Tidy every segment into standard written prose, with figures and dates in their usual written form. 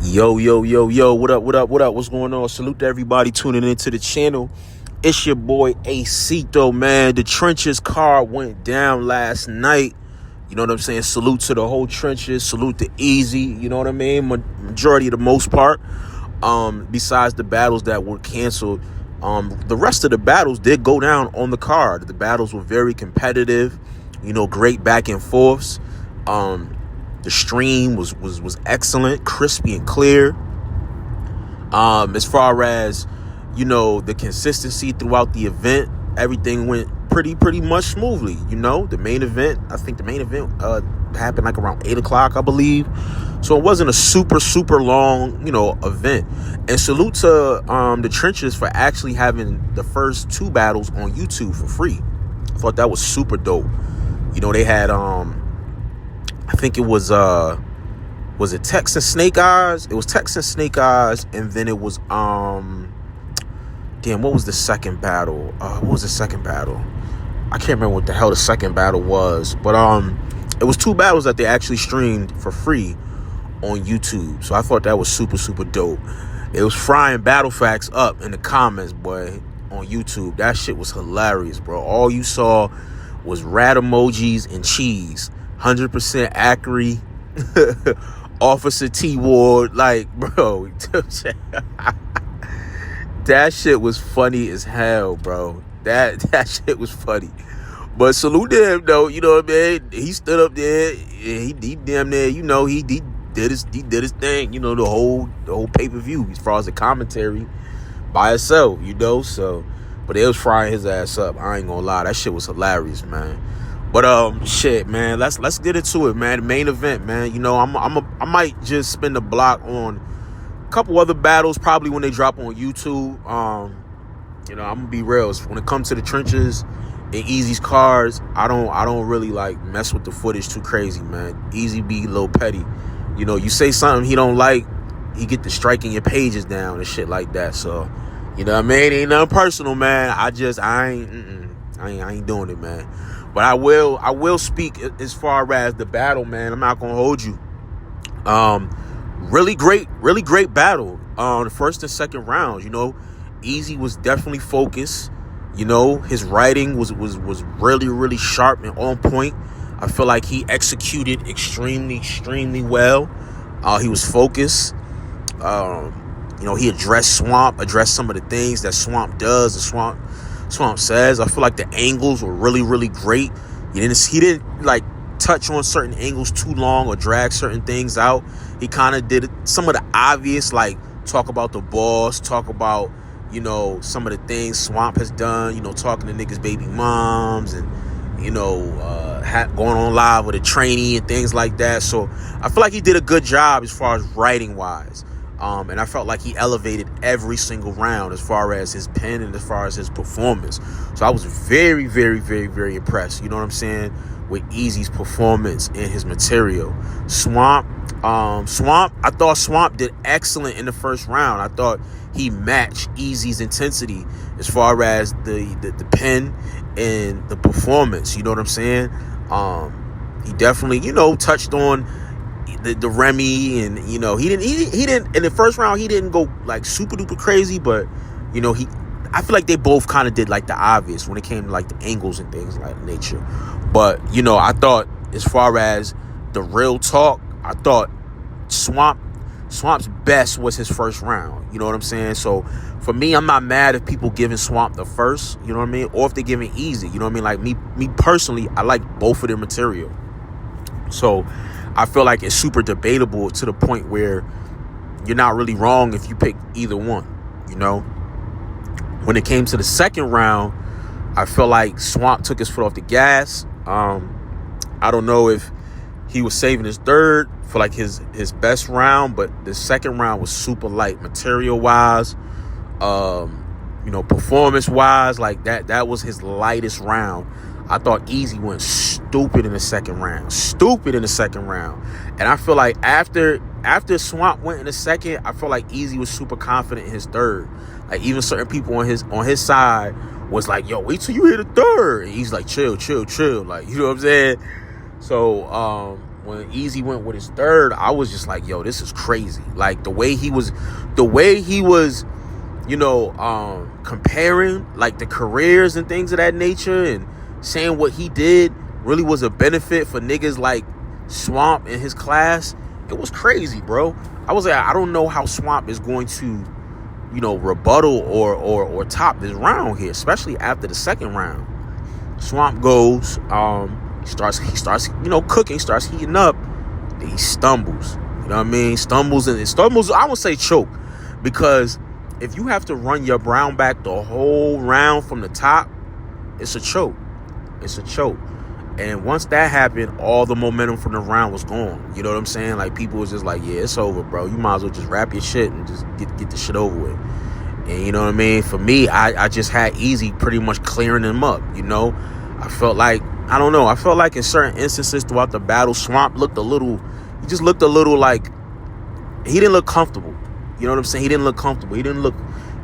Yo, what up, what's going on? Salute to everybody tuning into the channel. It's your boy Acito, man. The Trenches card went down last night. You know what I'm saying? Salute to the whole Trenches. Salute to Eazy. You know what I mean? Majority of the most part. Besides the battles that were canceled, the rest of the battles did go down on the card. The battles were very competitive. You know, great back and forths. The stream was excellent, crispy and clear. As far as, you know, the consistency throughout the event, everything went pretty much smoothly. You know, the main event happened like around 8 o'clock, I believe. So it wasn't a super long, you know, event. And salute to the Trenches for actually having the first 2 battles on YouTube for free. I thought that was super dope. You know, they had I think it was it Texas Snake Eyes? It was Texas Snake Eyes, and then it was what was the second battle? What was the second battle? I can't remember what the hell the second battle was, but it was 2 battles that they actually streamed for free on YouTube. So I thought that was super dope. It was frying battle facts up in the comments, boy, on YouTube. That shit was hilarious, bro. All you saw was rat emojis and cheese. 100% accurate. Officer T Ward, like, bro, that shit was funny as hell, bro. That shit was funny. But salute to him, though. You know what I mean? He stood up there and he damn near, you know, he did his thing. You know, the whole pay-per-view as far as the commentary by itself. You know, so but it was frying his ass up. I ain't gonna lie, that shit was hilarious, man. But shit, man, let's get into it, man. The main event, man. You know, I might just spin the block on a couple other battles, probably when they drop on YouTube. You know, I'm gonna be real. When it comes to the Trenches and Eazy's cards, I don't really like mess with the footage too crazy, man. Eazy be a little petty. You know, you say something he don't like, he get to striking your pages down and shit like that. So, you know what I mean? Ain't nothing personal, man. I ain't doing it, man. But I will speak as far as the battle, man. I'm not gonna hold you. Really great battle. The first and second rounds, you know, Eazy was definitely focused. You know, his writing was really sharp and on point. I feel like he executed extremely well. He was focused. You know, he addressed some of the things that Swamp does, Swamp says. I feel like the angles were really great. He didn't like touch on certain angles too long or drag certain things out. He kind of did some of the obvious, like talk about the boss, talk about, you know, some of the things Swamp has done, you know, talking to niggas' baby moms and, you know, going on live with a trainee and things like that. So I feel like he did a good job as far as writing wise. And I felt like he elevated every single round as far as his pen and as far as his performance. So I was very impressed, you know what I'm saying, with Eazy's performance and his material. Swamp, I thought Swamp did excellent in the first round. I thought he matched Eazy's intensity as far as the pen and the performance, you know what I'm saying? He definitely, you know, touched on the Remy, and you know he didn't in the first round, he didn't go like super duper crazy, but you know I feel like they both kind of did like the obvious when it came to like the angles and things like nature. But you know, I thought as far as the real talk, I thought Swamp's best was his first round, you know what I'm saying? So for me, I'm not mad if people giving Swamp the first, you know what I mean, or if they're giving Eazy, you know what I mean? Like me personally, I like both of their material. So I feel like it's super debatable to the point where you're not really wrong if you pick either one, you know? When it came to the second round, I feel like Swamp took his foot off the gas. I don't know if he was saving his third for like his best round, but the second round was super light material-wise, you know, performance-wise, like that was his lightest round. I thought Eazy went stupid in the second round. And I feel like after Swamp went in the second, I feel like Eazy was super confident in his third. Like even certain people on his side was like, yo, wait till you hit the third. And he's like, chill. Like, you know what I'm saying? So, when Eazy went with his third, I was just like, yo, this is crazy. Like the way he was, comparing like the careers and things of that nature and saying what he did really was a benefit for niggas like Swamp in his class. It was crazy, bro. I was like, I don't know how Swamp is going to, rebuttal or top this round here, especially after the second round. Swamp goes, he starts, cooking, starts heating up, then he stumbles. You know what I mean? Stumbles, I would say choke, because if you have to run your brown back the whole round from the top, it's a choke. It's a choke. And once that happened, all the momentum from the round was gone. You know what I'm saying? Like, people was just like, yeah, it's over, bro. You might as well just wrap your shit and just get the shit over with. And you know what I mean? For me, I just had Eazy pretty much clearing him up, I felt like, I don't know, I felt like in certain instances throughout the battle, Swamp looked a little like, he didn't look comfortable. You know what I'm saying? He didn't look comfortable. He didn't look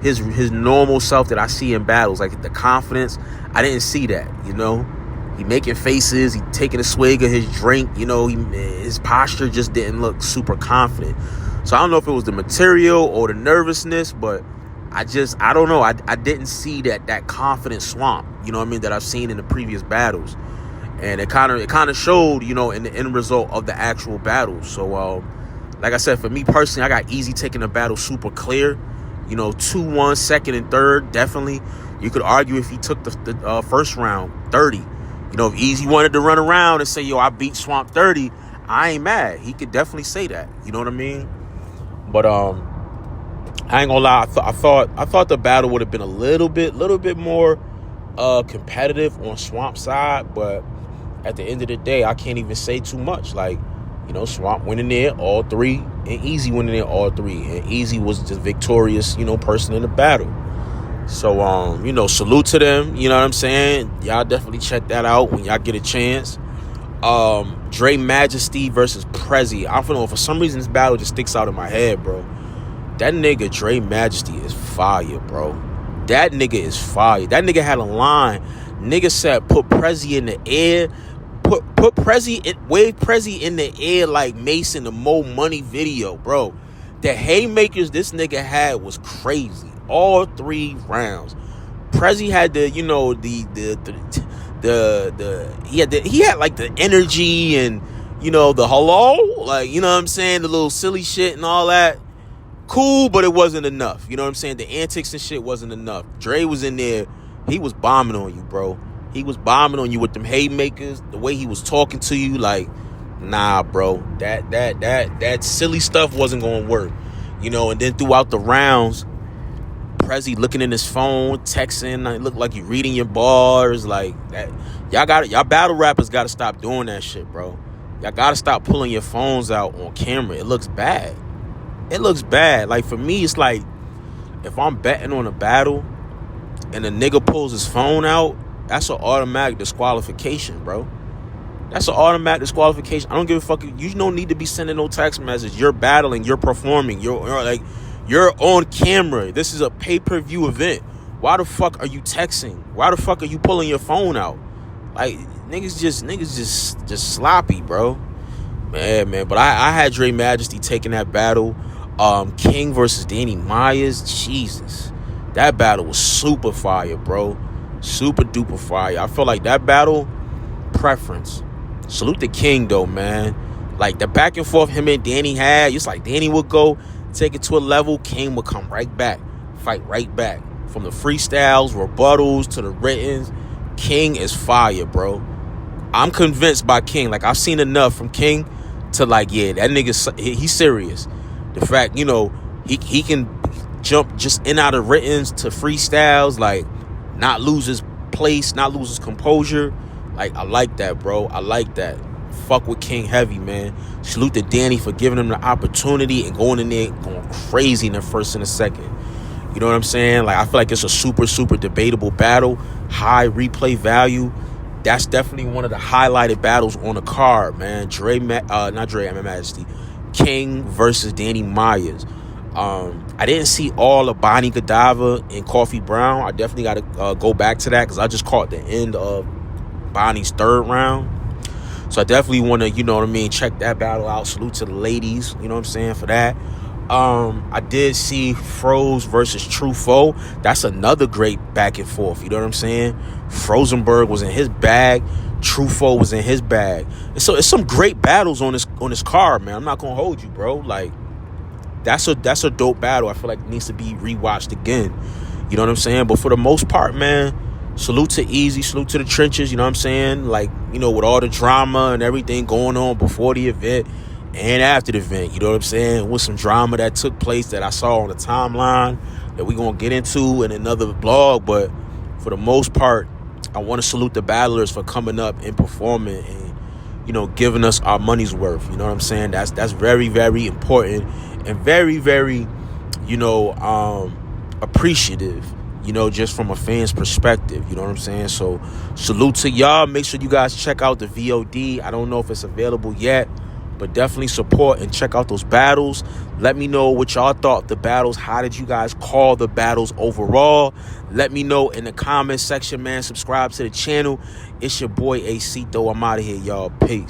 his normal self that I see in battles, like the confidence. I didn't see that, He making faces, he taking a swig of his drink, his posture just didn't look super confident. So I don't know if it was the material or the nervousness, but I don't know. I didn't see that confident Swamp, that I've seen in the previous battles. And it kind of showed, in the end result of the actual battle. So, like I said, for me personally, I got Eazy taking the battle super clear. 2-1, second and third, definitely. You could argue if he took the first round 30. If Eazy wanted to run around and say, yo, I beat Swamp 30, I ain't mad. He could definitely say that. You know what I mean? But, I ain't gonna lie. I thought the battle would have been a little bit more competitive on Swamp's side, but at the end of the day, I can't even say too much. Like, Swamp went in there all three, and Eazy went in there all three, and Eazy was the victorious, person in the battle. So, salute to them. You know what I'm saying? Y'all definitely check that out when y'all get a chance. Dre Majesty versus Prezi. I don't know, for some reason this battle just sticks out in my head, bro. That nigga Dre Majesty is fire, bro. That nigga is fire. That nigga had a line. Nigga said, put Prezi in the air. Put Prezi, wave Prezi in the air like Mace in the Mo Money video, bro. The haymakers this nigga had was crazy. All three rounds. Prezi had he had like the energy and, the hello, like, you know what I'm saying? The little silly shit and all that. Cool, but it wasn't enough. You know what I'm saying? The antics and shit wasn't enough. Dre was in there. He was bombing on you, bro. He was bombing on you with them haymakers. The way he was talking to you, like, nah, bro. That silly stuff wasn't going to work. And then throughout the rounds, Prezi looking in his phone, texting, like, look like you reading your bars, like that. Y'all battle rappers got to stop doing that shit, bro. Y'all got to stop pulling your phones out on camera. It looks bad. It looks bad. Like, for me, it's like, if I'm betting on a battle and a nigga pulls his phone out, that's an automatic disqualification, bro. That's an automatic disqualification. I don't give a fuck. You don't need to be sending no text message. You're battling. You're performing. You're on camera. This is a pay-per-view event. Why the fuck are you texting? Why the fuck are you pulling your phone out? Like, niggas just sloppy, bro. Man. But I had Dre Majesty taking that battle. King versus Danny Meyers. Jesus. That battle was super fire, bro. Super duper fire. I feel like that battle, preference. Salute the King, though, man. Like, the back and forth him and Danny had, it's like Danny would go, take it to a level, King would come right back, fight right back. From the freestyles, rebuttals, to the writtens, King is fire, bro. I'm convinced by King. Like, I've seen enough from King to, like, yeah, that nigga, he's serious. The fact, he can jump just in out of writtens to freestyles, like, not lose his place, not lose his composure. Like, I like that, bro. I like that. Fuck with King heavy, man. Salute to Danny for giving him the opportunity and going in there going crazy in the first and the second. You know what I'm saying? Like, I feel like it's a super, super debatable battle. High replay value. That's definitely one of the highlighted battles on the card, man. Majesty. King versus Danny Meyers. I didn't see all of Bonnie Godiva and Coffee Brown. I definitely got to go back to that because I just caught the end of Bonnie's third round. So I definitely want to, you know what I mean, check that battle out. Salute to the ladies, you know what I'm saying, for that. I did see Froze versus True Foe. That's another great back and forth. You know what I'm saying? Frozenberg was in his bag. True Foe was in his bag. And so it's some great battles on this card, man. I'm not gonna hold you, bro. Like, that's a dope battle. I feel like it needs to be rewatched again. You know what I'm saying? But for the most part, man, salute to Eazy, salute to the trenches. You know what I'm saying? Like, you know, with all the drama and everything going on before the event and after the event, you know what I'm saying? With some drama that took place that I saw on the timeline that we're going to get into in another blog. But for the most part, I want to salute the battlers for coming up and performing and, you know, giving us our money's worth. You know what I'm saying? That's very, very important and very, very, you know, appreciative, you know, just from a fan's perspective. You know what I'm saying? So salute to y'all. Make sure you guys check out the VOD. I don't know if it's available yet, but definitely support and check out those battles. Let me know what y'all thought of the battles. How did you guys call the battles overall? Let me know in the comment section, man. Subscribe to the channel. It's your boy AC, though. I'm out of here, y'all. Peace.